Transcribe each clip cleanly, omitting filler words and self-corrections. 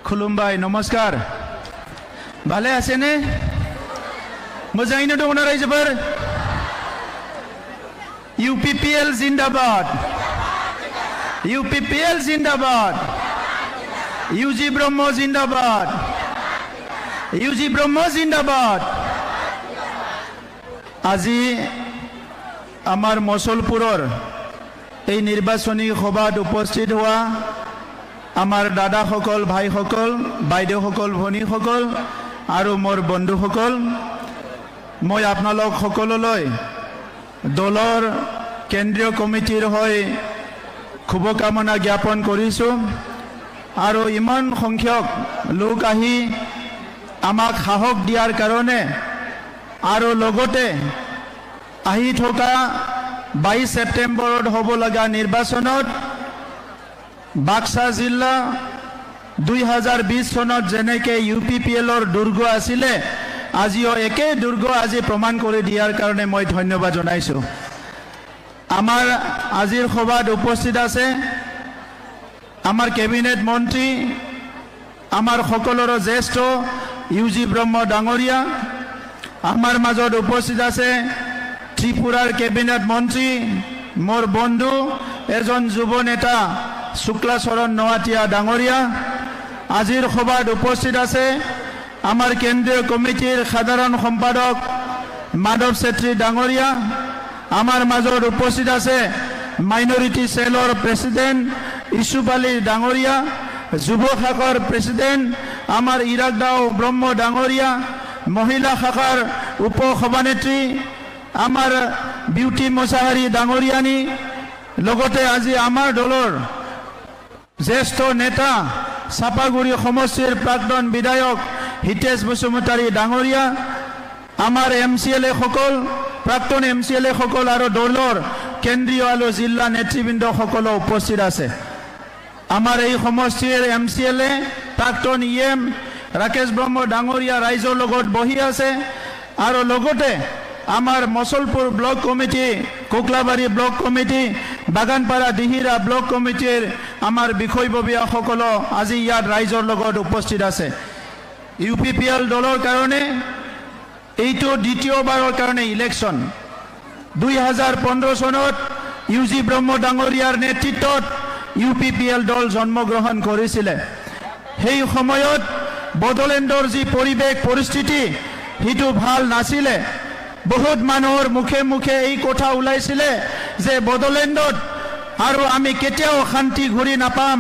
खुलुमबाय नमस्कार भाले आसेने मोजाङैनो दङ ना रायजोफोर UPPL जिंदाबाद UPPL जिंदाबाद UG ब्रह्म जिंदाबाद UG ब्रह्म जिंदाबाद আজি আমার মছলপুৰৰ এই নিৰ্বাচনী সভাত উপস্থিত হোৱা আমাৰ দাদাসকল ভাইসকল বাইদেউসকল ভনীসকল আৰু মোৰ বন্ধুসকল মই আপোনালোক সকললৈ দলৰ কেন্দ্ৰীয় কমিটিৰ হৈ শুভকামনা জ্ঞাপন কৰিছোঁ আৰু ইমান সংখ্যক লোক আহি আমাক সাহস দিয়াৰ কাৰণে আৰু লগতে আহি থকা 22 সেপ্টেম্বৰত হ'ব লগা নিৰ্বাচনত বাক্সা জিলা 2020 চনত যেনেকে UPPLৰ দুৰ্গ আছিলে আজিও একে দুৰ্গ আজি প্ৰমাণ কৰি দিয়াৰ কাৰণে মই ধন্যবাদ জনাইছোঁ আমাৰ আজিৰ সভাত উপস্থিত আছে আমাৰ কেবিনেট মন্ত্ৰী আমাৰ সকলোৰে জ্যেষ্ঠ UG ব্ৰহ্ম ডাঙৰীয়া আমার মাজত উপস্থিত আছে ত্রিপুরার ক্যাবিনেট মন্ত্রী মোর বন্ধু এজন যুব নেতা শুক্লাচরণ নোয়াটিয়া ডাঙরিয়া আজির সভাত উপস্থিত আছে আমার কেন্দ্রীয় কমিটির সাধারণ সম্পাদক মাধৱ চেত্ৰী ডাঙরিয়া আমার মাজত উপস্থিত আছে মাইনরিটি সেলর প্রেসিডেন্ট ইসুফ আলী ডাঙরিয়া যুব শাখার প্রেসিডেন্ট আমার ইরাকদাও ব্রহ্ম ডাঙরিয়া মহিলা শাখার উপসভানেত্রী আমার বিউটি মোছাহাৰী ডাঙৰিয়ানী লগতে আজি আমাৰ দলৰ জ্যেষ্ঠ নেতা চাপাগুৰি সমষ্টিৰ প্ৰাক্তন বিধায়ক হিতেশ বসুমতাৰী ডাঙৰিয়া আমাৰ MCLA সকল প্ৰাক্তন MCLA সকল আৰু দলৰ কেন্দ্ৰীয় আৰু জিলা নেতৃবৃন্দ সকল উপস্থিত আছে আমাৰ এই সমষ্টিৰ MCLA প্ৰাক্তন EM राकेश ब्रह्म डांगरिया राइजर लगत बहि आसे आरो लगते आमार Mushalpur block committee Koklabari block committee Baganpara Dihira block कमिटीर आमार विषयबबीया सकल आज इयात राइजर लगत उपस्थित आसे UPPL दलर कारणे एइटो द्वितीयबाৰৰ कारणे इलेक्शन 2015 सनत UG ब्रह्म डांगरियार नेतृत्वत UPPL दल जन्मग्रहण करिছিলে সেই সময়ত বড়োলেণ্ডৰ যি পৰিৱেশ পৰিস্থিতি হিটো ভাল নাছিলে বহুত মানুহৰ মুখে মুখে এই কথা ওলাইছিলে যে বড়োলেণ্ডত আৰু আমি কেতিয়াও শান্তি ঘূৰি নাপাম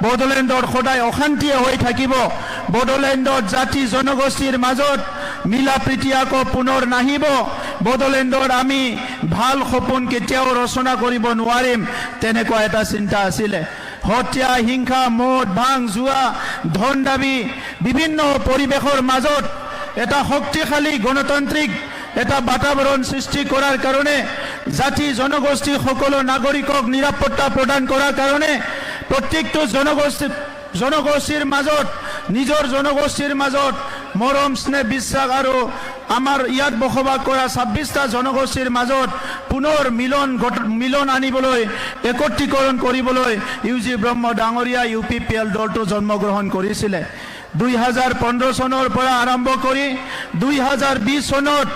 বড়োলেণ্ডৰ সদায় অশান্তি হৈ থাকিব বড়োলেণ্ডত জাতি জনগোষ্ঠীৰ মাজত মিলা প্ৰীতি আকৌ পুনৰ নাহিব বড়োলেণ্ডৰ আমি ভাল সপোন কেতিয়াও ৰচনা কৰিব নোৱাৰিম তেনেকুৱা এটা চিন্তা আছিলে হত্যা হিংসা মদ ভাং জুয়া ধন দাবী বিভিন্ন পৰিবেশৰ মাজত এটা শক্তিশালী গণতান্ত্ৰিক এটা বাতাবৰণ সৃষ্টি কৰাৰ কাৰণে জাতি জনগোষ্ঠী সকলো নাগৰিকক নিৰাপত্তা প্ৰদান কৰাৰ কাৰণে প্ৰত্যেকটো জনগোষ্ঠীৰ মাজত নিজৰ জনগোষ্ঠীৰ মাজত মৰম স্নেহ বিশ্বাস আৰু আমাৰ ইয়াত বসবাস কৰা 26টা জনগোষ্ঠীৰ মাজত পুনৰ মিলন আনিবলৈ একত্ৰীকৰণ কৰিবলৈ UG ব্ৰহ্ম ডাঙৰীয়া UPPL দলটো জন্মগ্ৰহণ কৰিছিলে 2015 চনৰ পৰা আৰম্ভ কৰি 2020 চনত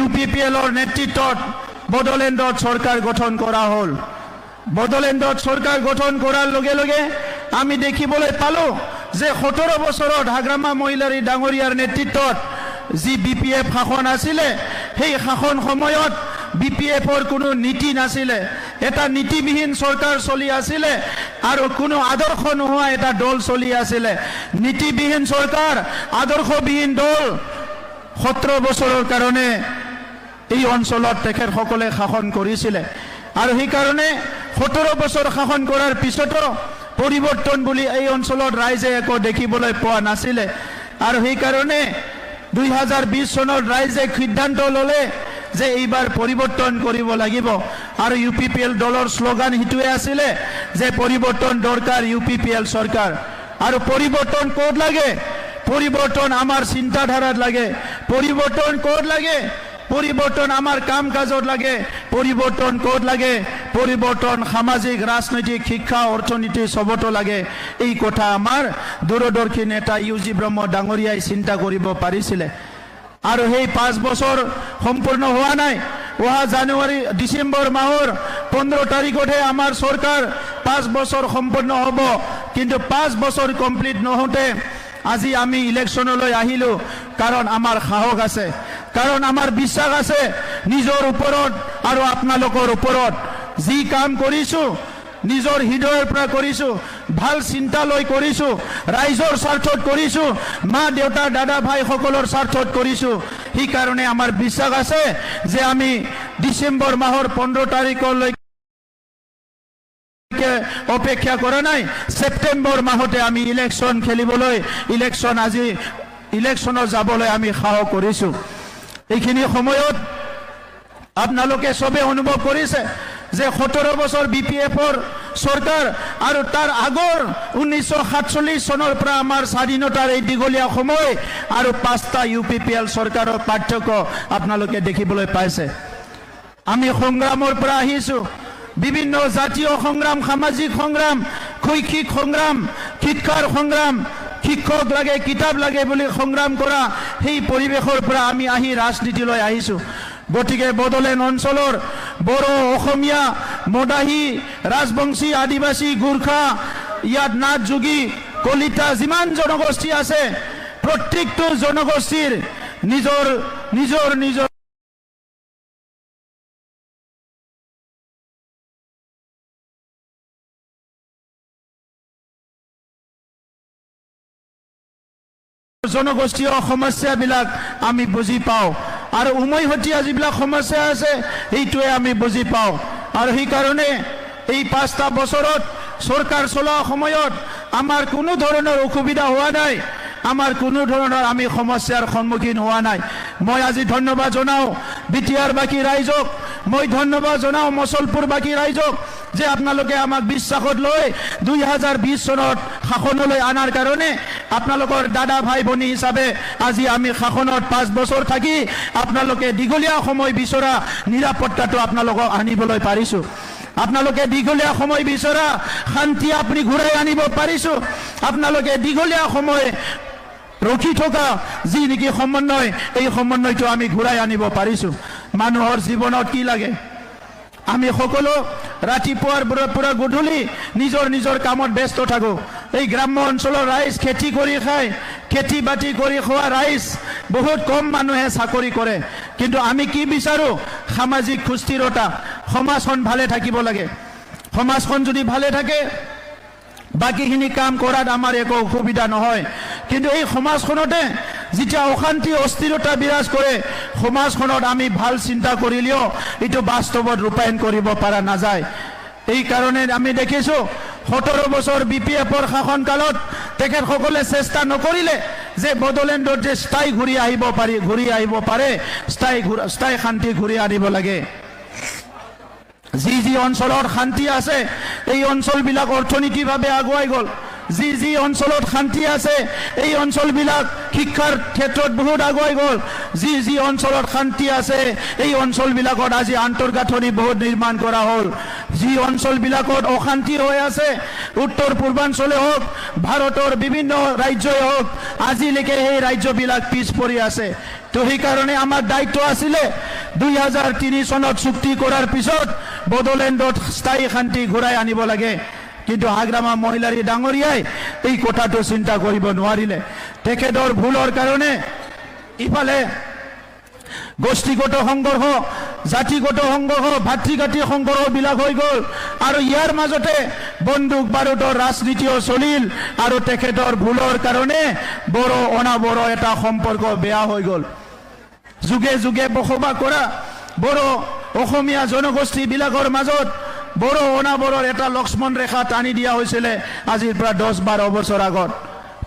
UPPLৰ নেতৃত্বত বড়োলেণ্ডত চৰকাৰ গঠন কৰা হ'ল বড়োলেণ্ডত চৰকাৰ গঠন কৰাৰ লগে লগে আমি দেখিবলৈ পালো যে 17 বছৰত হাগ্ৰামা মহিলাৰী ডাঙৰীয়াৰ নেতৃত্বত যি BPF শাসন আছিলে সেই শাসন সময়ত BPFৰ কোনো নীতি নাছিলে এটা নীতিবিহীন চৰকাৰ চলি আছিলে আৰু কোনো আদৰ্শ নোহোৱা এটা দল চলি আছিলে নীতিবিহীন চৰকাৰ আদৰ্শবিহীন দল 17 বছৰৰ কাৰণে এই অঞ্চলত তেখেতসকলে শাসন কৰিছিলে আৰু সেই কাৰণে 17 বছৰ শাসন কৰাৰ পিছতো পৰিৱৰ্তন বুলি এই অঞ্চলত ৰাইজে একো দেখিবলৈ পোৱা নাছিলে আৰু সেই কাৰণে 2020 চনত ৰাইজে সিদ্ধান্ত ল'লে যে এইবাৰ পৰিৱৰ্তন কৰিব লাগিব আৰু UPPL দলৰ স্লোগান হিটোৱে আছিলে যে পৰিৱৰ্তন দৰকাৰ UPPL চৰকাৰ আৰু পৰিৱৰ্তন ক'ত লাগে পৰিৱৰ্তন আমাৰ চিন্তাধাৰাত লাগে পৰিৱৰ্তন ক'ত লাগে পরিবর্তন আমার কাম কাজত লাগে, পরিবর্তন ক'ত লাগে, পরিবর্তন সামাজিক রাজনৈতিক শিক্ষা অর্থনীতি সবতো লাগে। এই কথা আমাৰ দূৰদৰ্শী নেতা ইউজি ব্ৰহ্ম ডাঙৰীয়াই চিন্তা কৰিব পাৰিছিলে। আৰু সেই 5 বছৰ সম্পূৰ্ণ হোৱা নাই। অহা জানুৱাৰী ডিচেম্বৰ মাহৰ 15 তাৰিখতহে আমাৰ চৰকাৰ 5 বছৰ সম্পূৰ্ণ হ'ব। কিন্তু 5 বছৰ কমপ্লিট নহওঁতে আজি আমি ইলেকশ্যনলৈ আহিলোঁ। কাৰণ আমাৰ সাহস আছে, কাৰণ আমাৰ বিশ্বাস আছে নিজৰ ওপৰত আৰু আপোনালোকৰ ওপৰত। যি কাম কৰিছোঁ নিজৰ হৃদয়ৰ পৰা কৰিছোঁ, ভাল চিন্তা লৈ কৰিছোঁ, ৰাইজৰ স্বাৰ্থত কৰিছোঁ, মা দেউতা দাদা ভাইসকলৰ স্বাৰ্থত কৰিছোঁ। সেইকাৰণে আমাৰ বিশ্বাস আছে যে আমি ডিচেম্বৰ মাহৰ 15 তাৰিখলৈ অপেক্ষা কৰা নাই। ছেপ্টেম্বৰ মাহতে আমি ইলেকশ্যন খেলিবলৈ, আজি ইলেকশ্যনত যাবলৈ আমি সাহস কৰিছোঁ। এইখিনি সময়ত আপোনালোকে চবে অনুভৱ কৰিছে যে 17 বছৰ BPFৰ চৰকাৰ আৰু তাৰ আগৰ 1947 চনৰ পৰা আমাৰ স্বাধীনতাৰ এই দীঘলীয়া সময় আৰু 5টা UPPL চৰকাৰৰ পাৰ্থক্য আপোনালোকে দেখিবলৈ পাইছে। আমি সংগ্ৰামৰ পৰা আহিছোঁ, বিভিন্ন জাতীয় সংগ্ৰাম, সামাজিক সংগ্ৰাম, শৈক্ষিক সংগ্ৰাম, শিক্ষাৰ সংগ্ৰাম, শিক্ষক লাগে কিতাপ লাগে বুলি সংগ্ৰাম কৰা সেই পৰিৱেশৰ পৰা আমি আহি ৰাজনীতিলৈ আহিছোঁ। গতিকে বড়োলেণ্ড অঞ্চলৰ বড়ো, অসমীয়া, মদাহী, ৰাজবংশী, আদিবাসী, গোৰ্খা, ইয়াত নাথ যোগী, কলিতা যিমান জনগোষ্ঠী আছে প্ৰত্যেকটো জনগোষ্ঠীৰ নিজৰ নিজৰ নিজৰ জনগোষ্ঠীয় সমস্যাবিলাক আমি বুজি পাওঁ আৰু উমৈহতীয়া যিবিলাক সমস্যা আছে এইটোৱে আমি বুজি পাওঁ। আৰু সেইকাৰণে এই 5টা বছৰত চৰকাৰ চলোৱা সময়ত আমাৰ কোনো ধৰণৰ অসুবিধা হোৱা নাই, আমাৰ কোনো ধৰণৰ আমি সমস্যাৰ সন্মুখীন হোৱা নাই। মই আজি ধন্যবাদ জনাওঁ বিটিআৰবাসী ৰাইজক, মই ধন্যবাদ জনাওঁ মচলপুৰবাসী ৰাইজক যে আপোনালোকে আমাক বিশ্বাসত লৈ 2020 চনত শাসনলৈ আনাৰ কাৰণে আপোনালোকৰ দাদা ভাই ভনী হিচাপে আজি আমি শাসনত 5 বছৰ থাকি আপোনালোকে দীঘলীয়া সময় বিচৰা নিৰাপত্তাটো আপোনালোকক আনিবলৈ পাৰিছোঁ। আপোনালোকে দীঘলীয়া সময় বিচৰা শান্তি আপুনি ঘূৰাই আনিব পাৰিছোঁ। আপোনালোকে দীঘলীয়া সময় ৰখি থকা যি নেকি সমন্বয়, এই সমন্বয়টো আমি ঘূৰাই আনিব পাৰিছোঁ। মানুহৰ জীৱনত কি লাগে? আমি সকলো ৰাতিপুৱাৰ পৰা গধূলি নিজৰ নিজৰ কামত ব্যস্ত থাকোঁ। এই গ্ৰাম্য অঞ্চলৰ ৰাইজ খেতি কৰি খায়, খেতি বাতি কৰি খোৱা ৰাইজ, বহুত কম মানুহে চাকৰি কৰে। কিন্তু আমি কি বিচাৰোঁ? সামাজিক সুস্থিৰতা, সমাজখন ভালে থাকিব লাগে। সমাজখন যদি ভালে থাকে বাকীখিনি কাম কৰাত আমাৰ একো অসুবিধা নহয়। কিন্তু এই সমাজখনতে যেতিয়া অশান্তি অস্থিৰতা বিৰাজ কৰে, সমাজখনত আমি ভাল চিন্তা কৰিলেও এইটো বাস্তৱত ৰূপায়ণ কৰিব পৰা নাযায়। এই কাৰণে আমি দেখিছোঁ 17 বছৰ BPFৰ শাসনকালত তেখেতসকলে চেষ্টা নকৰিলে যে বড়োলেণ্ডত যে স্থায়ী ঘূৰি আহিব পাৰে, স্থায়ী শান্তি ঘূৰি আনিব লাগে। যি অঞ্চলত শান্তি আছে এই অঞ্চলবিলাক অৰ্থনৈতিকভাৱে আগুৱাই গ'ল। যি অঞ্চলত শান্তি আছে এই অঞ্চলবিলাক শিক্ষাৰ ক্ষেত্ৰত বহুত আগুৱাই গ'ল। যি অঞ্চলত শান্তি আছে এই অঞ্চলবিলাকত আজি আন্তঃগাঁথনি বহুত নিৰ্মাণ কৰা হ'ল। যি অঞ্চলবিলাকত অশান্তি হৈ আছে, উত্তৰ পূৰ্বাঞ্চলে হওক, ভাৰতৰ বিভিন্ন ৰাজ্যই হওক, আজিলৈকে সেই ৰাজ্যবিলাক পিছ পৰি আছে। তো সেইকাৰণে আমাৰ দায়িত্ব আছিলে 2003 চনত চুক্তি কৰাৰ পিছত বড়োলেণ্ডত স্থায়ী শান্তি ঘূৰাই আনিব লাগে। কিন্তু হাগ্ৰামা মহিলাৰী ডাঙৰীয়াই এই কথাটো চিন্তা কৰিব নোৱাৰিলে। তেখেতৰ ভুলৰ কাৰণে ইফালে গোষ্ঠীগত সংঘৰ্ষ, জাতিগত সংঘৰ্ষ, ভাতৃঘাতী সংঘৰ্ষবিলাক হৈ গ'ল আৰু ইয়াৰ মাজতে বন্দুক বাৰুদৰ ৰাজনীতিও চলিল আৰু তেখেতৰ ভুলৰ কাৰণে বড়ো অনাবড়ো এটা সম্পৰ্ক বেয়া হৈ গ'ল। যুগে যুগে বসবাস কৰা বড়ো অসমীয়া জনগোষ্ঠীবিলাকৰ মাজত বড়ো অনাবড়োৰ এটা লক্ষ্মণ ৰেখা টানি দিয়া হৈছিলে আজিৰ পৰা 10-12 বছৰ আগত।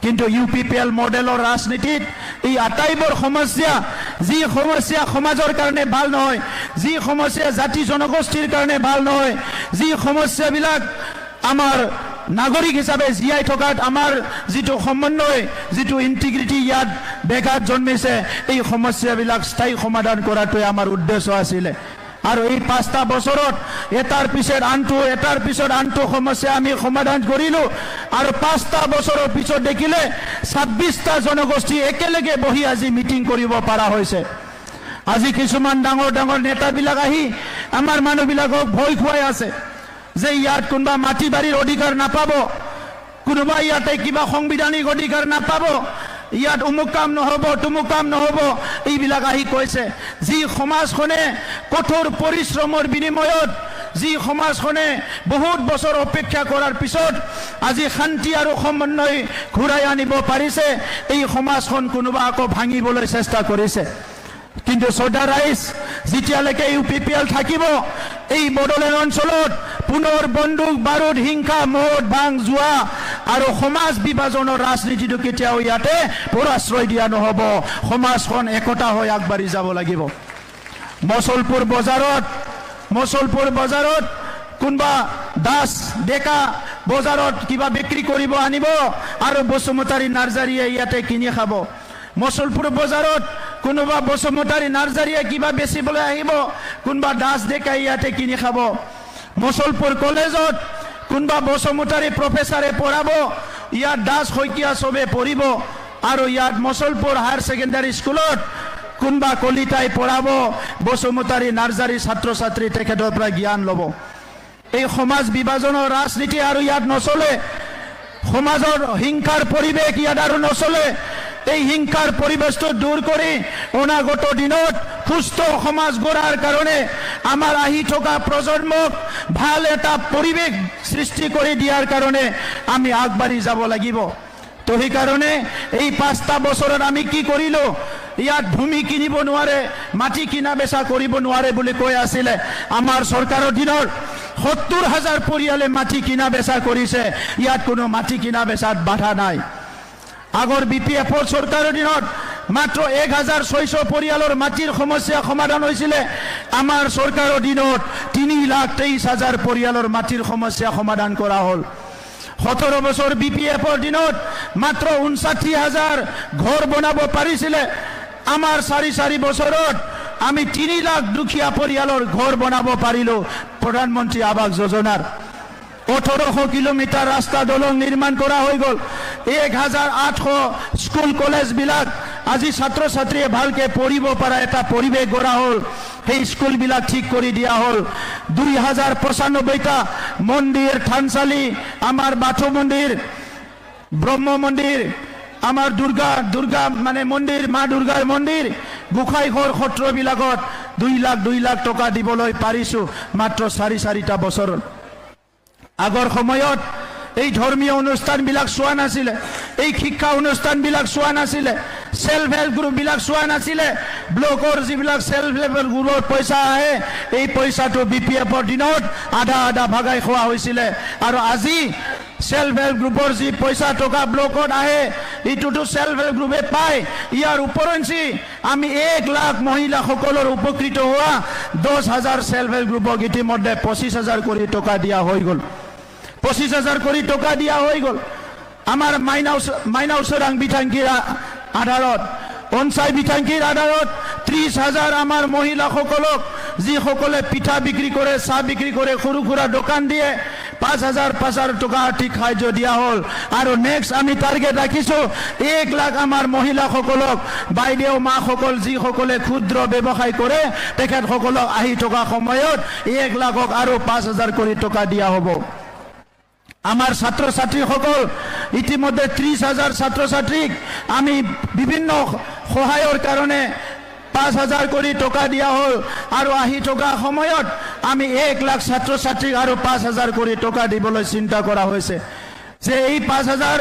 কিন্তু UPPL মডেলৰ ৰাজনীতিত এই আটাইবোৰ সমস্যা, যি সমস্যা সমাজৰ কাৰণে ভাল নহয়, যি সমস্যা জাতি জনগোষ্ঠীৰ কাৰণে ভাল নহয়, যি সমস্যাবিলাক আমাৰ নাগৰিক হিচাপে জীয়াই থকাত আমাৰ যিটো সমন্বয়, যিটো ইণ্টিগ্ৰিটি ইয়াত বেঘাত জন্মিছে এই সমস্যাবিলাক স্থায়ী সমাধান কৰাটোৱে আমাৰ উদ্দেশ্য আছিলে আৰু এই 5টা বছৰত এটাৰ পিছত আনটো সমস্যা আমি সমাধান কৰিলো আৰু 5টা বছৰৰ পিছত দেখিলে 26টা জনগোষ্ঠী একেলগে বহি আজি মিটিং কৰিব পৰা হৈছে আজি কিছুমান ডাঙৰ ডাঙৰ নেতাবিলাক আহি আমাৰ মানুহবিলাকক ভয় খুৱাই আছে যে ইয়াত কোনোবা মাটি বাৰীৰ অধিকাৰ নাপাব কোনোবা ইয়াতে কিবা সাংবিধানিক অধিকাৰ নাপাব ইয়াত অমুক কাম নহব তুমুক কাম নহব এইবিলাক আহি কৈছে যি সমাজখনে কঠোৰ পৰিশ্ৰমৰ বিনিময়ত যি সমাজখনে বহুত বছৰ অপেক্ষা কৰাৰ পিছত আজি শান্তি আৰু সমন্বয় ঘূৰাই আনিব পাৰিছে এই সমাজখন কোনোবা আকৌ ভাঙিবলৈ চেষ্টা কৰিছে কিন্তু শ্ৰদ্ধা ৰাইজ যেতিয়ালৈকে UPPL থাকিব এই বড়োলেণ্ড অঞ্চলত পুনৰ বন্দুক বাৰুদ হিংসা মদ ভাং জুৱা আৰু সমাজ বিভাজনৰ ৰাজনীতিটো কেতিয়াও ইয়াতে পৰাশ্ৰয় দিয়া নহব সমাজখন একতা হৈ আগবাঢ়ি যাব লাগিব মছলপুৰ বজাৰত কোনবা দাস ডেকা বজাৰত কিবা বিক্ৰী কৰিব আনিব আৰু বসুমতাৰী নাৰ্জাৰীয়ে ইয়াতে কিনি খাব মছলপুৰ বজাৰত কোনোবা বসুমতাৰী নাৰ্জাৰীয়ে কিবা বেচিবলৈ আহিব কোনবা দাস ডেকা ইয়াতে কিনি খাব মছলপুৰ কলেজত কোনবা বসুমতাৰী প্ৰফেছৰে পঢ়াব ইয়াত দাস শইকীয়া সবে পঢ়িব আৰু ইয়াত মছলপুৰ হায়াৰ ছেকেণ্ডাৰী স্কুলত কোনবা কলিতাই পঢ়াব বসুমতাৰী নাৰ্জাৰী ছাত্ৰ ছাত্ৰী তেখেতৰ পৰা জ্ঞান ল'ব এই সমাজ বিভাজনৰ ৰাজনীতি আৰু ইয়াত নচলে সমাজৰ হিংসাৰ পৰিৱেশ ইয়াত আৰু নচলে এই হিংসাৰ পৰিবেশটো দূৰ কৰি অনাগত দিনত সুস্থ সমাজ গঢ়াৰ কাৰণে আমাৰ আহি থকা প্ৰজন্মক ভাল এটা পৰিৱেশ সৃষ্টি কৰি দিয়াৰ কাৰণে আমি আগবাঢ়ি যাব লাগিব তো সেই কাৰণে এই 5টা বছৰত আমি কি কৰিলো ইয়াত ভূমি কিনিব নোৱাৰে মাটি কিনা বেচা কৰিব নোৱাৰে বুলি কৈ আছিলে আমাৰ চৰকাৰৰ দিনৰ 70,000 পৰিয়ালে মাটি কিনা বেচা কৰিছে ইয়াত কোনো মাটি কিনা বেচাত বাধা নাই আগৰ BPFৰ চৰকাৰৰ দিনত মাত্ৰ 1,600 পৰিয়ালৰ মাটিৰ সমস্যা সমাধান হৈছিলে আমাৰ চৰকাৰৰ দিনত 3,23,000 পৰিয়ালৰ মাটিৰ সমস্যা সমাধান কৰা হ'ল 17 বছৰ BPFৰ দিনত মাত্ৰ 59,000 ঘৰ বনাব পাৰিছিলে আমাৰ 4 বছৰত আমি 3 লাখ দুখীয়া পৰিয়ালৰ ঘৰ বনাব পাৰিলো প্ৰধানমন্ত্ৰী আৱাস যোজনাৰ 1800 কিলোমিটাৰ ৰাস্তা দলং নিৰ্মাণ কৰা হৈ গল 1,800 স্কুল কলেজ বিলাক আজি ছাত্ৰ ছাত্ৰীয়ে ভালকে পঢ়িব পৰা এটা পৰিৱেশ গঢ়া হ'ল সেই স্কুল বিলাক ঠিক কৰি দিয়া হ'ল 2,095টা মন্দিৰ থানচালি আমাৰ বাথৌ মন্দিৰ ব্ৰহ্ম মন্দিৰ আমাৰ দুৰ্গা মানে মন্দিৰ মা দুৰ্গাৰ মন্দিৰ গোসাইঘৰ সত্ৰবিলাকত 2 লাখ টকা দিবলৈ পাৰিছো মাত্ৰ 4টা বছৰত আগৰ সময়ত এই ধৰ্মীয় অনুষ্ঠানবিলাক চোৱা নাছিলে এই শিক্ষা অনুষ্ঠানবিলাক চোৱা নাছিলে সেলফ হেল্প গ্ৰুপবিলাক চোৱা নাছিলে ব্লকৰ যিবিলাক সেলফ হেল্প গ্ৰুপৰ পইচা আহে এই পইচাটো BPFৰ দিনত আধা ভাগাই খোৱা হৈছিলে আৰু আজি সেলফ হেল্প গ্ৰুপৰ যি পইচা টকা ব্লকত আহে এইটোতো সেলফ হেল্প গ্ৰুপে পায় ইয়াৰ উপৰঞ্চি আমি 1 লাখ মহিলাসকলৰ উপকৃত হোৱা 10,000 সেলফ হেল্প গ্ৰুপক ইতিমধ্যে 25,000 কোটি টকা দিয়া হৈ গল 25,000 কোটি টকা দিয়া হৈ গল আমাৰ মাইনাউচৰাং বিথাংকিৰ আধাৰত অনসাই বিথাংকিৰ আধাৰত 30,000 আমাৰ মহিলাসকলক যিসকলে পিঠা বিক্ৰী কৰে চাহ বিক্ৰী কৰে সৰু সুৰা দোকান দিয়ে 5,000 টকা আৰ্থিক সাহায্য দিয়া হ'ল আৰু নেক্সট আমি টাৰ্গেট ৰাখিছো 1 লাখ আমাৰ মহিলাসকলক বাইদেউ মাসকল যিসকলে ক্ষুদ্ৰ ব্যৱসায় কৰে তেখেতসকলক আহি থকা সময়ত 1 লাখক আৰু 5,000 কোটি টকা দিয়া হ'ব আমাৰ ছাত্ৰ ছাত্ৰীসকল ইতিমধ্যে 30,000 ছাত্ৰ ছাত্ৰীক আমি বিভিন্ন সহায়ৰ কাৰণে 5,000 কোটি টকা দিয়া হ'ল আৰু আহি থকা সময়ত আমি 1 লাখ ছাত্ৰ ছাত্ৰীক আৰু 5,000 কোটি টকা দিবলৈ চিন্তা কৰা হৈছে যে এই 5,000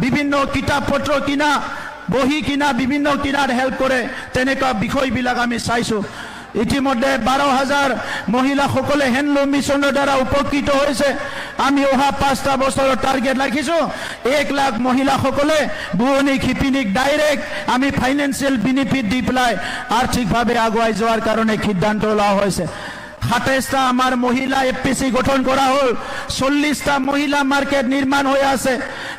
বিভিন্ন কিতাপ পত্ৰ কিনা বহি কিনা বিভিন্ন কিনাত হেল্প কৰে তেনেকুৱা বিষয়বিলাক আমি চাইছো ইতিমধ্যে 12,000 মহিলাসকলে হ্যান্ডলুম মিশনৰ দ্বাৰা উপকৃত হৈছে আমি অহা 5টা বছৰৰ টাৰ্গেট ৰাখিছো 1 লাখ মহিলাসকলে বুৱনী শিপিনীক ডাইৰেক্ট আমি ফাইনেন্সিয়েল বেনিফিট দি পেলাই আৰ্থিকভাৱে আগুৱাই যোৱাৰ কাৰণে সিদ্ধান্ত লোৱা হৈছে 27টা আমার মহিলা এফপিসি গঠন করা হল 40টা মহিলা মার্কেট নির্মাণ হয়ে আছে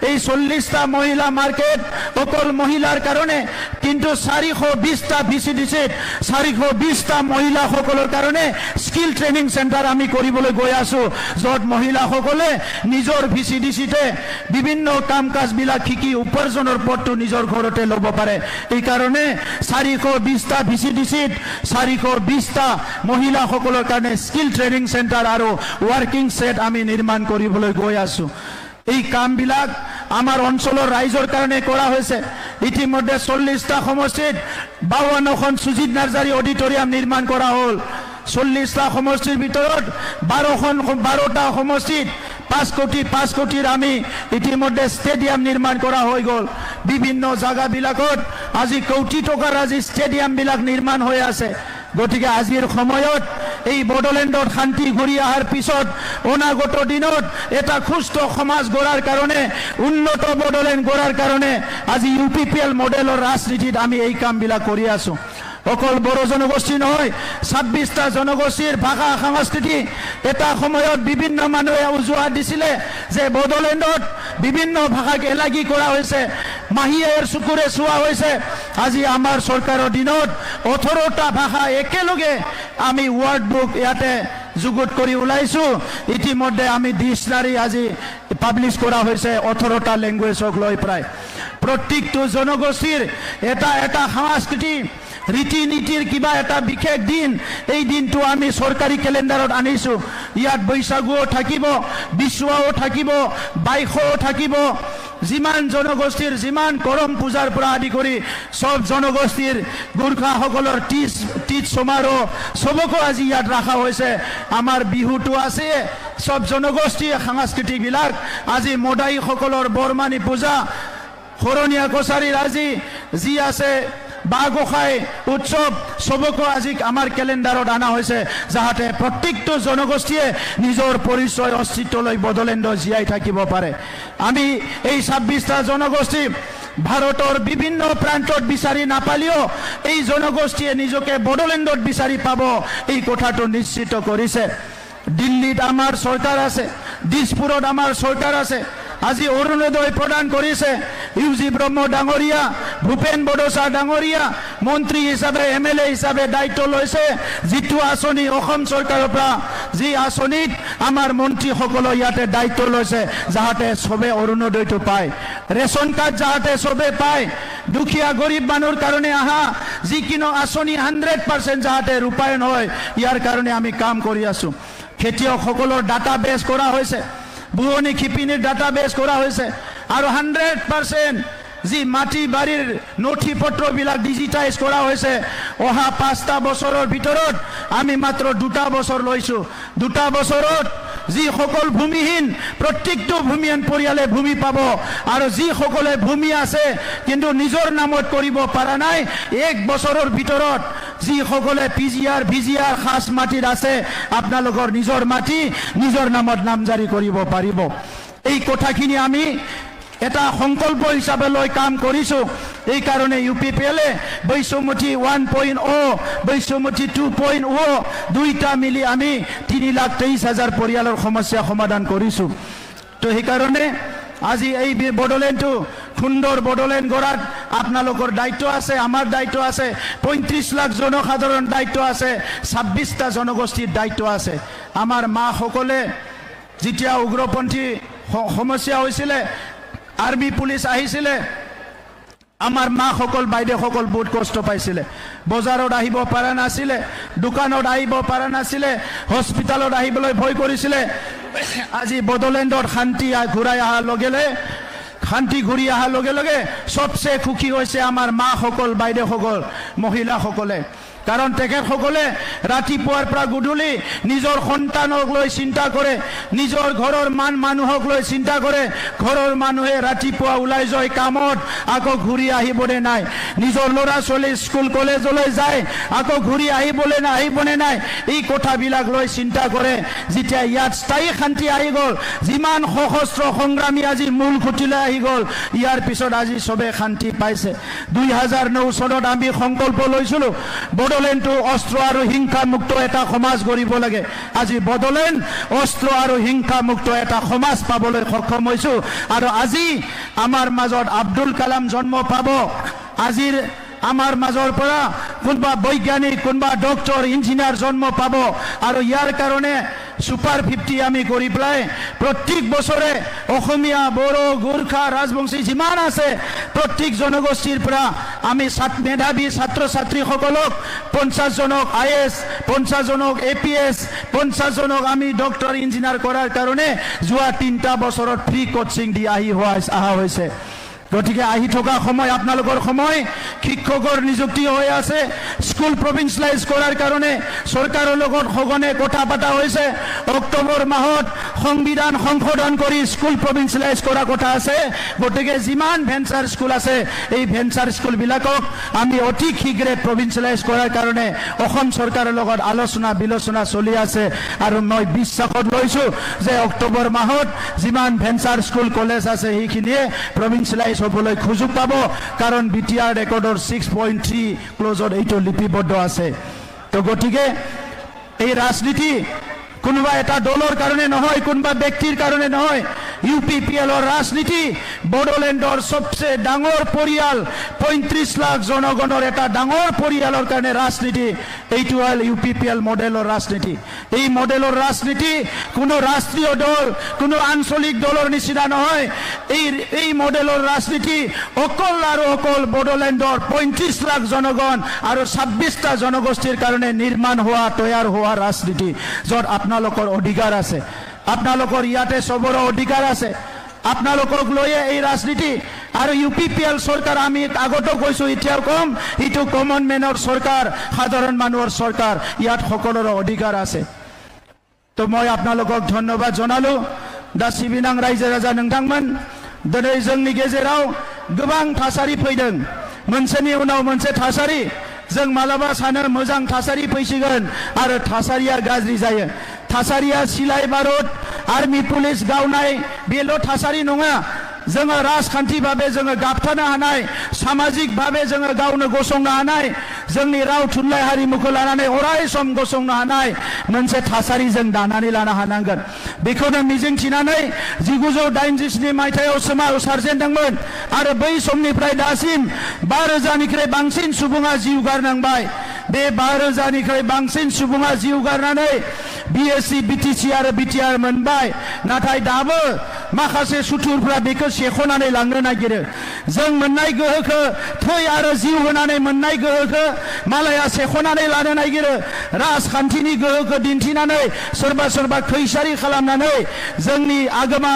এই 40টা মহিলা মার্কেট অকল মহিলার কারণে কিন্তু 420টা ভিসিডিসি 420টা মহিলা সকলৰ কাৰণে স্কিল ট্ৰেনিং সেন্টাৰ আমি কৰিবলৈ গৈ আছো যত মহিলা সকলে নিজৰ ভিসিডিসিতে বিভিন্ন কাম কাজ বিলাক শিকি উপাৰ্জনৰ পথটো নিজৰ ঘৰতে ল'ব পাৰে এই কাৰণে 420টা ভিসিডিসি 420টা মহিলা সকলৰ কাৰণে স্কিল ট্ৰেনিং সেন্টাৰ আৰু ওয়াৰ্কিং সেট আমি নিৰ্মাণ কৰিবলৈ গৈ আছো এই কামবিলাক আমার অঞ্চলের রাইজর কারণে করা হয়েছে ইতিমধ্যে 40টা সমষ্টিত 52খন সুজিত নার্জারি অডিটোরিয়াম নির্মাণ করা হল 40টা সমষ্টির ভিতৰত 12টা সমষ্টিত 5 কোটিৰ আমি ইতিমধ্যে স্টেডিয়াম নিৰ্মাণ কৰা হৈ গল বিভিন্ন জায়গাবিলাকত আজি কোটি টকাৰ আজি স্টেডিয়াম বিলাক নিৰ্মাণ হৈ আছে গতিকে আজিৰ সময়ত এই বড়োলেণ্ডত শান্তি ঘূৰি অহাৰ পিছত অনাগত দিনত এটা সুস্থ সমাজ গঢ়াৰ কাৰণে উন্নত বড়োলেণ্ড গঢ়াৰ কাৰণে আজি ইউপিপিএল মডেলৰ ৰাজনীতিত আমি এই কামবিলাক কৰি আছো অকল বড়ো জনগোষ্ঠী নহয় 26টা জনগোষ্ঠীৰ ভাষা সংস্কৃতি এটা সময়ত বিভিন্ন মানুহে উজুহাত দিছিলে যে বড়োলেণ্ডত বিভিন্ন ভাষাক এলাগি কৰা হৈছে মাহিয়েৰ চকুৰে চোৱা হৈছে আজি আমাৰ চৰকাৰৰ দিনত 18টা ভাষা একেলগে আমি ওয়াৰ্ড বুক ইয়াতে যুগুত কৰি ওলাইছো ইতিমধ্যে আমি ডিকশনারি আজি পাবলিশ করা হয়েছে 18টা ল্যাঙ্গুয়েজক লৈ প্রায় প্রত্যেকটো জনগোষ্ঠীর এটা সংস্কৃতি রীতি নীতির কিবা এটা বিশেষ দিন এই দিনটো আমি সরকারি ক্যালেন্ডারত আনিছো ইয়াত বৈশাগুও থাকিব বিশুৱাও থাকিব বাইশও থাকিব যিমান জনগোষ্ঠীৰ যিমান কৰম পূজাৰ পৰা আদি কৰি সব জনগোষ্ঠীৰ গোৰ্খা সকলৰ তীজ সমাৰোহ সবকো আজি ইয়াত ৰাখা হয়েছে আমাৰ বিহুটো আছে সব জনগোষ্ঠী সাংস্কৃতিক বিলাক আজি মদাই সকলৰ বৰমানি পূজা হৰণীয়া কছাৰীৰ আজি যি আছে বাগোসাই উৎসৱ সবকো আজি আমাৰ ক্যালেন্ডাৰত আনা হয়েছে যাহাতে প্ৰত্যেকটো জনগোষ্ঠীয়ে নিজৰ পৰিচয় অস্তিত্ব লৈ বড়োলেণ্ড জীয়াই থাকিব পাৰে আমি এই 26টা জনগোষ্ঠী ভারতের বিভিন্ন প্রান্তত বিচারি নাপালেও এই জনগোষ্ঠীয়ে নিজকে বড়োলেণ্ডত বিচারি পাব এই কথাটো নিশ্চিত করেছে দিল্লীত আমার সরকার আছে দিসপুরত আমার সরকার আছে আজি অৰুণোদয় প্ৰদান কৰেছে ইউজি ব্ৰহ্ম ডাঙৰীয়া ভূপেন বড়োচা ডাঙৰীয়া মন্ত্ৰী হিসাবে এমএলএ হিসাবে দায়িত্ব লৈছে যিটো আঁচনি অসম চৰকাৰৰ পৰা যি আঁচনিত আমাৰ মন্ত্ৰীসকলে ইয়াতে দায়িত্ব লৈছে যাহাতে সবে অৰুণোদয়টো পায় ৰেশন কাৰ্ড যাহাতে সবে পায় দুখীয়া গৰিব মানুহৰ কাৰণে আহা যিকিনো আঁচনি 100% যাহাতে ৰূপায়ণ হয় ইয়াৰ কাৰণে আমি কাম কৰি আছো খেতিয়কসকলৰ ডাটাবেস কৰা হৈছে বুৱনী খিপিনীৰ ডাটাবেস কৰা হৈছে আৰু 100% যি মাটি বাড়িৰ নথি পত্ৰবিলাক ডিজিটাইজ কৰা হৈছে অহা 5টা বছৰৰ ভিতৰত আমি মাত্ৰ 2টা বছৰ লৈছো 2টা বছৰত যি সকল ভূমিহীন প্ৰত্যেকটো ভূমিহীন পৰিয়ালে ভূমি পাব আৰু যি সকলে ভূমি আছে কিন্তু নিজৰ নামত কৰিব পৰা নাই 1 বছৰৰ ভিতৰত যি সকলে পিজিআৰ ভিজিআৰ খাস মাটিৰ আছে আপোনালোকৰ নিজৰ মাটি নিজৰ নামত নামজাৰি কৰিব পাৰিব এই কথাখিনি আমি এটা সংকল্প হিসাবে লৈ কাম কৰিছো এই কারণে ইউপিপিএলে বৈষম্যতি 1.0 বৈষম্যতি 2.0 দুইটা মিলি আমি 3,23,000 পৰিয়ালৰ সমস্যা সমাধান কৰিছো তো এই কাৰণে আজি এই বড়োলেণ্ডটো সুন্দৰ বড়োলেণ্ড গড়াত আপোনালোকৰ দায়িত্ব আছে আমার দায়িত্ব আছে 35 লাখ জনসাধারণ দায়িত্ব আছে 26টা জনগোষ্ঠীর দায়িত্ব আছে আমার মা সকলে যেতিয়া উগ্রপন্থী সমস্যা হৈছিলে আর্মি পুলিশ আহিছিলে আমার মা সকল বাইদেউ সকল বহুত কষ্ট পাইছিলে বজাৰত আহিব পাৰা নাছিলে দোকানত আহিব পাৰা নাছিলে হস্পিটালত আহিবলৈ ভয় কৰিছিলে আজি বড়োলেণ্ডত শান্তি ঘূৰাই অহাৰ লগে শান্তি ঘূৰি অহাৰ লগে সবচে সুখী হৈছে আমাৰ মা সকল বাইদেউ সকল মহিলা সকলে কাৰণ তেখেতসকলে ৰাতিপুৱাৰ পৰা গধূলি নিজৰ সন্তানক লৈ চিন্তা কৰে নিজৰ ঘৰৰ মানুহক লৈ চিন্তা কৰে ঘৰৰ মানুহে ৰাতিপুৱা ওলাই যায় কামত আকৌ ঘূৰি আহিবনে নাই নিজৰ ল'ৰা ছোৱালী স্কুল কলেজলৈ যায় আকৌ ঘূৰি আহিবনে নাই এই কথাবিলাক লৈ চিন্তা কৰে যেতিয়া ইয়াত স্থায়ী শান্তি আহি গ'ল যিমান সশস্ত্ৰ সংগ্ৰামী আজি মূল খুঁটিলৈ আহি গ'ল ইয়াৰ পিছত আজি সবে শান্তি পাইছে 2009 চনত আমি সংকল্প লৈছিলো বড়োলেণ্ড অস্ত্ৰ আৰু হিংসা মুক্ত এটা সমাজ গঢ়িব লাগে। আজি বড়োলেণ্ড অস্ত্ৰ আৰু হিংসা মুক্ত এটা সমাজ পাবলৈ সক্ষম হৈছো। আৰু আজি আমাৰ মাজত আব্দুল কালাম জন্ম পাব। আজিৰ আমাৰ মাজৰ পৰা কোনোবা বৈজ্ঞানিক, কোনোবা ডক্টৰ, ইঞ্জিনিয়াৰ জন্ম পাব। আৰু ইয়াৰ কাৰণে সুপাৰ 50 আমি কৰি পেলাই প্ৰত্যেক বছৰে অসমীয়া, বড়ো, গোৰ্খা, ৰাজবংশী যিমান আছে প্ৰত্যেক জনগোষ্ঠীৰ পৰা আমি মেধাৱী ছাত্ৰ ছাত্ৰীসকলক 50 জনক IAS, 50 জনক APS, 50 জনক আমি ডক্টৰ, ইঞ্জিনিয়াৰ কৰাৰ কাৰণে যোৱা 3টা বছৰত ফ্ৰী কোচিং দি অহা হৈছে। গতিকে আহি থকা সময়, আপোনালোকৰ সময়, শিক্ষকৰ নিযুক্তি হৈ আছে। স্কুল প্ৰভিন্সিয়েলাইজ কৰাৰ কাৰণে চৰকাৰৰ লগত সঘনে কথা পতা হৈছে। অক্টোবৰ মাহত সংবিধান সংশোধন কৰি স্কুল প্ৰভিন্সিয়েলাইজ কৰা কথা আছে। গতিকে যিমান ভেঞ্চাৰ স্কুল আছে এই ভেঞ্চাৰ স্কুলবিলাকক আমি অতি শীঘ্ৰে প্ৰভিন্সিয়েলাইজ কৰাৰ কাৰণে অসম চৰকাৰৰ লগত আলোচনা বিলোচনা চলি আছে। আৰু মই বিশ্বাসত লৈছোঁ যে অক্টোবৰ মাহত যিমান ভেঞ্চাৰ স্কুল কলেজ আছে সেইখিনিয়ে প্ৰভিন্সিয়েলাইজ হ'বলৈ সুযোগ পাব। কাৰণ BTR ৰেকৰ্ডৰ 6.3 ক্লজত এইটো লিপিবদ্ধ আছে। তো গতিকে এই ৰাজনীতি কোনোবা এটা দলৰ কাৰণে নহয়, কোনোবা ব্যক্তিৰ কাৰণে নহয়। UPPLৰ ৰাজনীতি বড়োলেণ্ডৰ সবচে ডাঙৰ পৰিয়াল, 35 লাখ জনগণৰ এটা ডাঙৰ পৰিয়ালৰ কাৰণে ৰাজনীতি। এইটো হ'ল UPPL মডেলৰ ৰাজনীতি। এই মডেলৰ ৰাজনীতি কোনো ৰাষ্ট্ৰীয় দল, কোনো আঞ্চলিক দলৰ নিচিনা নহয়। এই মডেলৰ ৰাজনীতি অকল আৰু অকল বড়োলেণ্ডৰ 35 লাখ জনগণ আৰু 26টা জনগোষ্ঠীৰ কাৰণে নিৰ্মাণ হোৱা, তৈয়াৰ হোৱা ৰাজনীতি, য'ত আপোনালোকৰ অধিকাৰ আছে। আপোনালোকৰ ইয়াতে চবৰে অধিকাৰ আছে। আপোনালোকক লৈয়ে এই ৰাজনীতি। আৰু UPPL চৰকাৰ আমি আগতো কৈছোঁ, এতিয়াও কম, এইটো কমন মেনৰ চৰকাৰ, সাধাৰণ মানুহৰ চৰকাৰ। ইয়াত সকলোৰে অধিকাৰ আছে। তো মই আপোনালোকক ধন্যবাদ জনালোঁ। दा सिबिनां रायजो राजा नोंथांमोन, दिनै जोंनि गेजेराव गोबां थासारि फैदों। मोनसेनि उनाव मोनसे थासारि। जों मालाबा सानो मोजां थासारि फैसिगोन आरो थासारिया गाज्रि जायो। थासारिया सिलाइ बारुद, आर्मी पुलिस गावनाय बेल' थासारि नङा। जोङो राजखान्थि भाबे जोङो गाबथानो हानाय, सामाजिक भाबे जोङो गावनो गसंनो हानाय, जोंनि राव थुनलाइ हारिमुखौ लानानै अराय सम गसंनो हानाय मोनसे थासारि जों दानानै लानो हानांगोन। बेखौनो मिजिंथिनानै 1987 मायथाइयाव सोमावसारजेनदोंमोन आरो बै समनिफ्राय दासिम 5,000निख्रुइ बांसिन सुबुङा जिउ गारनांबाय। बे 5,000निख्रुइ बांसिन सुबुङा जिउ गारनानै BSc, BTC आरो BTR मोनबाय। नाथाय दाबो माखासे सुथुरफ्रा बेखौ सेख'नानै लांनो नागिरो। जों मोननाय गोहोखौ, थै आरो जिउ होनानै मोननाय गोहोखौ मालाया सेख'नानै लानो नागिरो। राजखान्थिनि गोहोखौ दिन्थिनानै सोरबा सोरबा खैसारि खालामनानै जोंनि आगोमा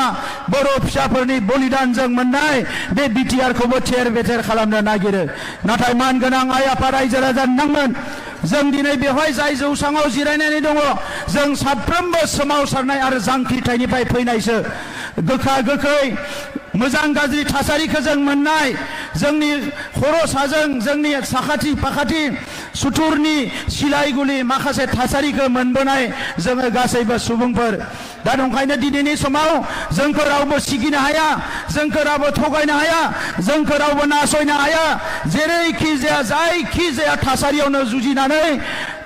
बर' फिसाफोरनि बलिदानजों मोननाय बे BTRखौबो थेर बेथेर खालामनो नागिरो। नाथाय मानगोनां आइ आफा रायजो राजा नोंथांमोन, जों दिनै बेवहाय जाय जौसाङाव जिरायनानै दङ, जों साफ्रोमबो सोमावसारनाय आरो जांख्रिथायनिफ्राय फैनायसो। गोखा गोखै, मोजां गाज्रि थासारिखौ जों मोननाय, जोंनि खर' साजों, जोंनि साखाथि फाखाथि सुथुरनि सिलाइ गुलि माखासे थासारिखौ मोनबोनाय जोङो गासैबो सुबुंफोर। दा ओंखायनो दिनैनि समाव जोंखौ रावबो सिगिनो हाया, जोंखौ रावबो थगायनो हाया, जोंखौ रावबो नासयनो हाया। जेरैखि जाया, जायखि जाया थासारियावनो जुजिनानै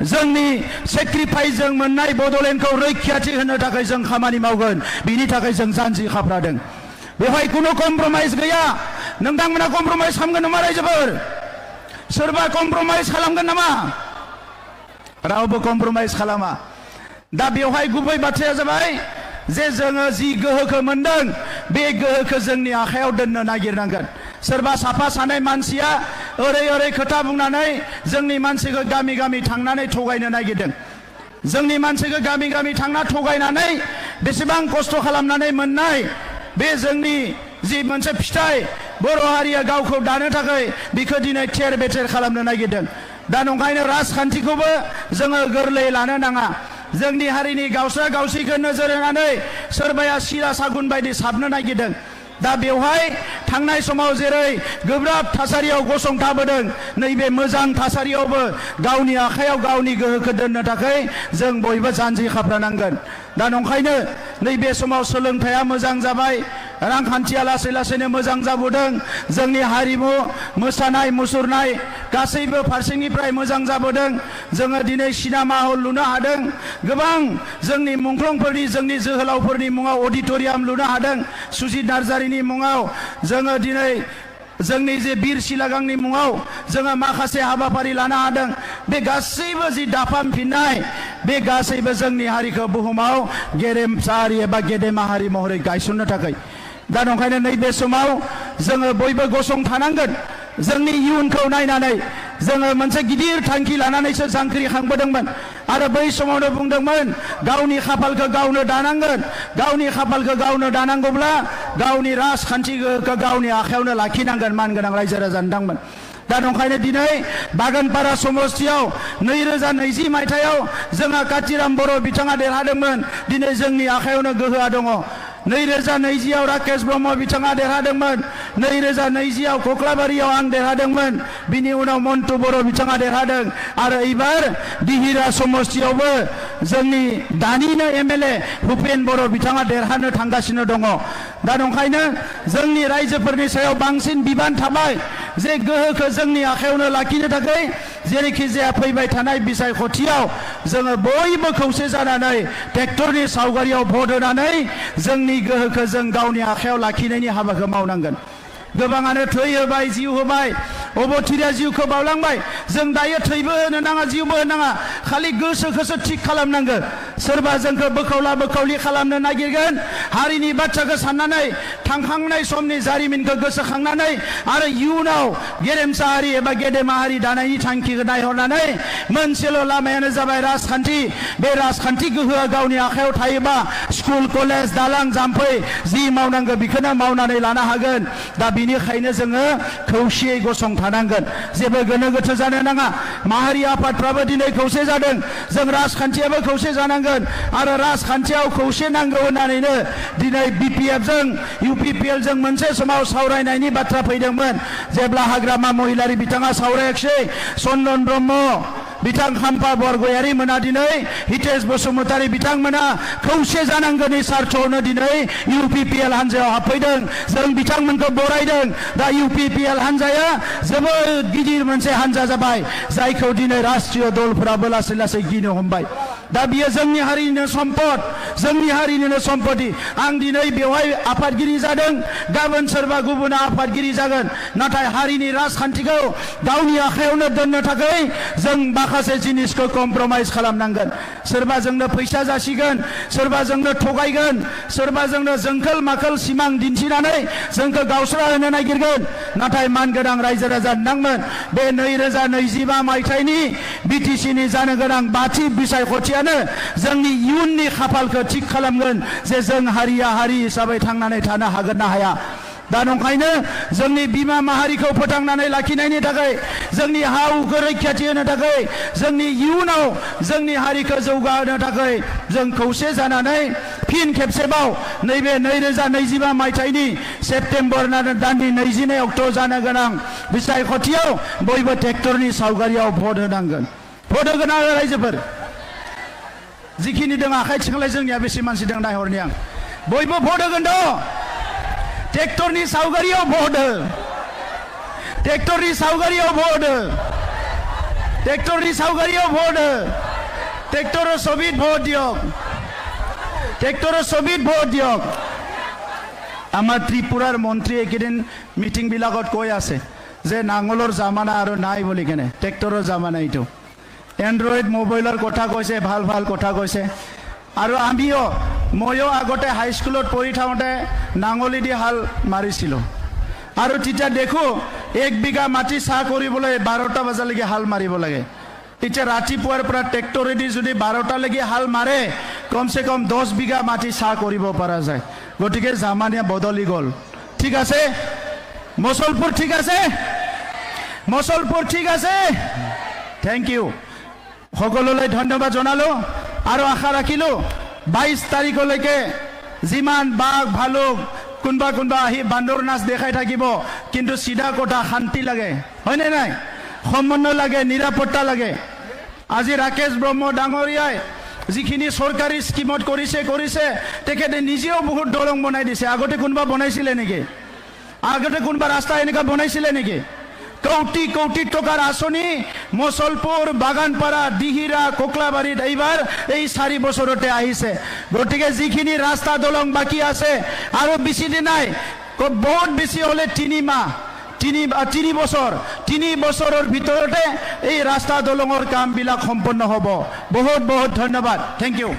जोंनि सेक्रिफाइसजों मोननाय बड'लेण्डखौ रैखाथि होनो थाखाय जों खामानि मावगोन। बिनि थाखाय जों जानजि खाफ्रादों। बेवहाय कुनु कम्प्रमाइज गैया। नोंथांमोना कम्प्रमाइज खालामगोन नामा रायजोफोर? सोरबा कम्प्रमाइज खालामगोन नामा? रावबो कम्प्रमाइज खालामा। दा बेवहाय गुबै बाथ्राया जाबाय जे जोङो जि गोहोखौ मोनदों बे गोहोखौ जोंनि आखायाव दोननो नागिरनांगोन। सोरबा साफा सानै मानसिया ओरै ओरै खोथा बुंनानै जोंनि मानसिखौ गामि गामि थांनानै थगायनो नागिरदों। जोंनि मानसिखौ गामि गामि थांना थगायनानै बेसेबां खस्थ' खालामनानै मोननाय बे जोंनि जि मोनसे फिथाइ, बर' हारिया गावखौ दानो थाखाय बेखौ दिनै थेर बेथेर खालामनो नागिरदों। दा ओंखायनो राजखान्थिखौबो जोङो गोरलै लानो नाङा। जोंनि हारिनि गावस्रा गावसिखौ नोजोर होनानै सोरबाया सिरा सागुन बायदि साबनो नागिरदों। दा बेवहाय थांनाय समाव जेरै गोब्राब थासारियाव गसंथाबोदों, नैबे मोजां थासारियावबो गावनि आखायाव गावनि गोहोखौ दोननो थाखाय जों बयबो जानजि खाफ्रानांगोन। दा ओंखायनो नैबे समाव सोलोंथाइया मोजां जाबाय, रांखान्थिया लासै लासैनो मोजां जाबोदों जोंनि हारिमु मोसानाय मुसुरनाय गासैबो फारसेनिफ्राय मोजां जाबोदों जोङो दिनै सिनेमा हल लुनो हादों गोबां जोंनि मुंख्लंफोरनि जोंनि जोहोलावफोरनि मुङाव अडिटोरियाम लुनो हादों सुजित नार्जारिनि मुङाव जोङो दिनै जोंनि जे बिर सिलागांनि मुङाव जोङो माखासे हाबाफारि लानो हादों बे गासैबो जि दाफामफिननाय बे गासैबो जोंनि हारिखौ बुहुमाव गेरेमसा हारि एबा गेदेमा हारि महरै गायसननो थाखाय दा नंखायनो नैबे समाव जोङो बयबो गसंथानांगोन जोंनि इयुनखौ नायनानै जोङो मोनसे गिदिर थांखि लानानैसो जांख्रिखांबोदोंमोन आरो बै समावनो बुंदोंमोन गावनि खाफालखौ गावनो दानांगोन गावनि खाफालखौ गावनो दानांगौब्ला गावनि राजखान्थि गोहोखौ गावनि आखायावनो लाखिनांगोन मानगोनां रायजो राजा नोंथांमोन दा नंखायनो दिनै बागानपारा समस्तियाव 2020 मायथाइयाव जोंहा कातिराम बर' बिथाङा देरहादोंमोन दिनै जोंनि आखायावनो गोहोआ दङ 2020 राकेश ब्रह्म बिथाङा देरहादोंमोन 2020 कक्लाबारियाव आं देरहादोंमोन बिनि उनाव मन्टु बर' बिथाङा देरहादों आरो एबार दिहिरा समस्तियावबो जोंनि दानिनो एमएलए भुपेन बर' बिथाङा देरहानो थांगासिनो दङ दा नंखायनो जोंनि रायजोफोरनि सायाव बांसिन बिबान थाबाय जे गोहोखौ जोंनि आखायावनो लाखिनो थाखाय जेरैखि जाया फैबाय थानाय बिसायख'थियाव जोङो बयबो खौसे जानानै ट्रेक्टरनि सावगारियाव भट होनानै जोंनि गोहोखौ जों गावनि आखायाव लाखिनायनि हाबाखौ मावनांगोन गोबाङानो थै होबाय जिउ होबाय अबथिरा जिउखौ बावलांबाय जों दायो थैबो होनो नाङा जिउबो होनो नाङा खालि गोसोखौसो थिग खालामनांगोन सोरबा जोंखौ बोखावला बोखावलि खालामनो नागिरगोन हारिनि बाथ्राखौ साननानै थांखांनाय समनि जारिमिनखौ गोसोखांनानै आरो इयुनाव गेरेमसा हारि एबा गेदेमा हारि दानायनि थांखिखौ नायहरनानै मोनसेल' लामायानो जाबाय राजखान्थि बे राजखान्थि गोहोआ गावनि आखायाव थायोबा स्कुल कलेज दालां जाम्फै जि मावनांगौ बेखौनो मावनानै लानो हागोन दा बिनिखायनो जोङो खौसेयै गसंथानांगोन जेबो गोनो गोथो जानो नाङा माहारि आफादफ्राबो दिनै खौसे जादों जों राजखान्थियाबो खौसे जानांगोन आरो राजखान्थियाव खौसे नांगौ होननानैनो दिनै बिपिएफजों इउपिपिएलजों मोनसे समाव सावरायनायनि बाथ्रा फैदोंमोन जेब्ला हाग्रामा महिलारि बिथाङा सावरायाखिसै चन्दन ब्रह्म बिथां खाम्फा बरगयारि मोना दिनै हितेश बसुमतारी बिथांमोना खौसे जानांगौनि सार्थआवनो दिनै इउपिपिएल हान्जायाव हाबफैदों जों बिथांमोनखौ बरायदों दा इउपिपिएल हान्जाया जोबोद गिदिर मोनसे हान्जा जाबाय जायखौ दिनै राष्ट्रीय दलफोराबो लासै लासै गिनो हमबाय दा बियो जोंनि हारिनिनो सम्पद जोंनि हारिनिनो सम्पति आं दिनै बेवहाय आफादगिरि जादों गाबोन सोरबा गुबुना आफादगिरि जागोन नाथाय हारिनि राजखान्थिखौ गावनि आखायावनो दोननो थाखाय जों माखासे जिनिसखौ कमप्रमाइज खालामनांगोन सोरबा जोंनो फैसा जासिगोन सोरबा जोंनो थगायगोन सोरबा जोंनो जोंखोल माखोल सिमां दिन्थिनानै जोंखौ गावस्रा होनो नागिरगोन नाथाय मानगोनां रायजो राजा नोंथांमोन बे 2025 मायथाइनि बिटिसिनि जानो गोनां बाथि बिसायख'थियानो जोंनि इयुननि खाफालखौ थिग खालामगोन जे जों हारिया हारि हिसाबै थांनानै थानो हागोन ना हाया दा नंखायनो जोंनि बिमा माहारिखौ फोथांनानै लाखिनायनि थाखाय जोंनि हा हुखौ रैखाथि होनो थाखाय जोंनि इयुनाव जोंनि हारिखौ जौगाहोनो थाखाय जों खौसे जानानै फिन खेबसेबाव नैबे 2025 मायथाइनि सेप्तेम्बर दाननि 22 अक्ट' जानो गोनां बिसायख'थियाव बयबो ट्रेक्टरनि सावगारियाव भट होनांगोन भट होगोन आरो रायजोफोर जिखिनि दं आखाइ थिखांलाय जोंनिया बेसे मानसि दं नायहरनि आं बयबो भट होगोन द' ट्रेक्टरनि सावगारियाव भट हो ट्रेक्टरनि सावगारियाव भट हो ट्रेक्टरनि सावगारियाव भट हो ट्रेक्टৰৰ ছবিত ভোট দিয়ক ট্ৰেক্টৰৰ ছবিত ভোট দিয়ক আমাৰ ত্ৰিপুৰাৰ মন্ত্ৰী একেদিন মিটিংবিলাকত কৈ আছে যে নাঙলৰ জামানা আৰু নাই বুলি কেনে ট্ৰেক্টৰৰ জামানা এইটো এণ্ড্ৰইড মোবাইলৰ কথা কৈছে ভাল ভাল কথা কৈছে আৰু আমিও ময়ো আগতে হাইস্কুলত পঢ়ি থাকোঁতে নাঙলী দি হাল মাৰিছিলোঁ আৰু তেতিয়া দেখোঁ 1 বিঘা মাটি চাহ কৰিবলৈ 12টা বজালৈকে হাল মাৰিব লাগে এতিয়া ৰাতিপুৱাৰ পৰা ট্ৰেক্টৰেদি যদি 12টালৈকে হাল মাৰে কমসে কম 10 বিঘা মাটি চাহ কৰিব পৰা যায় গতিকে জামানীয়া বদলি গ'ল ঠিক আছে মুছলপুৰ ঠিক আছে মুছলপুৰ ঠিক আছে থেংক ইউ সকলোলৈ ধন্যবাদ জনালো আৰু আশা ৰাখিলো 22 তাৰিখলৈকে যিমান বাঘ ভালুক কোনবা কোনবা আহি বান্দৰ নাচ দেখাই থাকিব কিন্তু সিধা কথা শান্তি লাগে হয়নে নাই সমন্বয় লাগে নিৰাপত্তা লাগে আজি ৰাকেশ ব্ৰহ্ম ডাঙৰীয়াই যিখিনি চৰকাৰী স্কিমত কৰিছে তেখেতে নিজেও বহুত দলং বনাই দিছে। আগতে কোনোবা বনাইছিলে নেকি? আগতে কোনোবা ৰাস্তা এনেকুৱা বনাইছিলে নেকি? কোটি কোটি টকাৰ আঁচনি মচলপুৰ, বাগানপাৰা, দিহিৰা, কোকলাবাৰীত এইবাৰ এই 4 বছৰতে আহিছে। গতিকে যিখিনি ৰাস্তা দলং বাকী আছে আৰু বেছি দিন নাই, বহুত বেছি হ'লে 3 মাহ 3 বছৰ, 3 বছৰৰ ভিতৰতে এই ৰাস্তা দলঙৰ কামবিলাক সম্পন্ন হ'ব। বহুত বহুত ধন্যবাদ। Thank U.